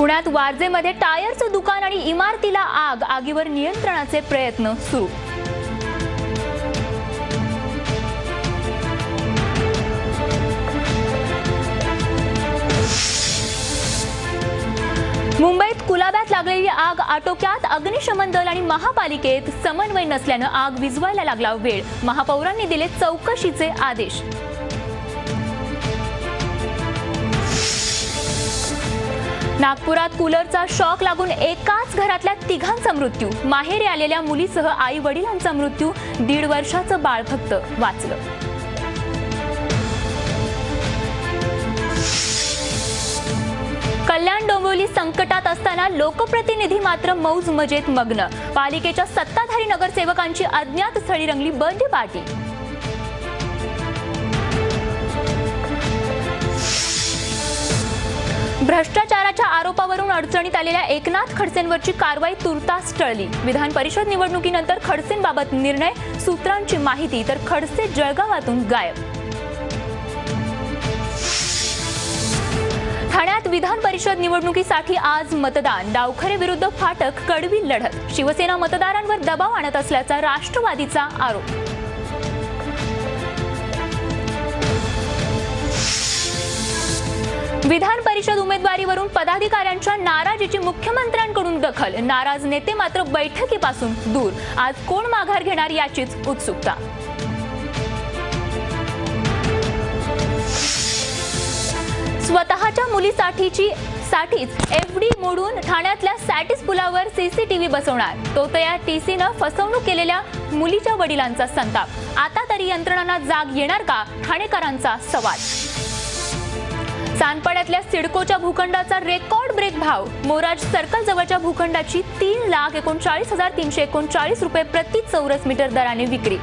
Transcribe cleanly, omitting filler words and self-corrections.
पुण्यात वारजेमध्ये टायरचं दुकान आणि इमारतीला आग, आगीवर नियंत्रणाचे प्रयत्न सुरू। मुंबईत कुलाब्यात लागलेली आग आटोक्यात, अग्निशमन दल आणि महापालिकेत समन्वय नसल्याने आग विझवायला लागला वेळ। महापौरांनी दिले चौकशीचे आदेश। नागपुरात कूलरचा शॉक लागून एकाच घरातल्या तिघांचा मृत्यू। माहेरी आलेल्या मुलीसह आई वडिलांचा मृत्यू। 1.5 वर्षाचं बाळ फक्त वाचलं। कल्याण डोंबिवली संकटात असताना लोकप्रतिनिधी मात्र मौज मजेत मग्न। पालिकेच्या सत्ताधारी नगरसेवकांची अज्ञात स्थळी रंगली बर्थडे पार्टी। भ्रष्टाचाराच्या आरोपावरून अडचणीत आलेल्या एकनाथ खडसेंवरची कारवाई तुर्तास टळली। विधान परिषद निवडणुकीनंतर खडसेंबाबत निर्णय, सूत्रांची माहिती, तर खडसे जळगावातून गायब। ठाण्यात विधान परिषद निवडणुकीसाठी आज मतदान। डावखरे विरुद्ध फाटक, कडवी लढत। शिवसेना मतदारांवर दबाव आणत असल्याचा राष्ट्रवादीचा आरोप। विधान परिषद उमेदवारीवरून पदाधिकाऱ्यांच्या नाराजीची मुख्यमंत्र्यांकडून दखल। नाराज नेते मात्र बैठकीपासून दूर। आज कोण माघार घेणार याचीच उत्सुकता। स्वतःच्या मुलीसाठीच एफडी मोडून ठाण्यातल्या सॅटिस पुलावर सीसीटीव्ही बसवणार। तो तयार टीसीनं फसवणूक केलेल्या मुलीच्या वडिलांचा संताप। आता तरी यंत्रणांना जाग येणार का, ठाणेकरांचा सवाल। सानपाड्यातल्या सिडकोच्या भूखंडाचा रेकॉर्ड ब्रेक भाव। मोराज सर्कल जवळच्या भूखंडाची 3,39,339 रुपये प्रति चौरस मीटर दराने विक्री।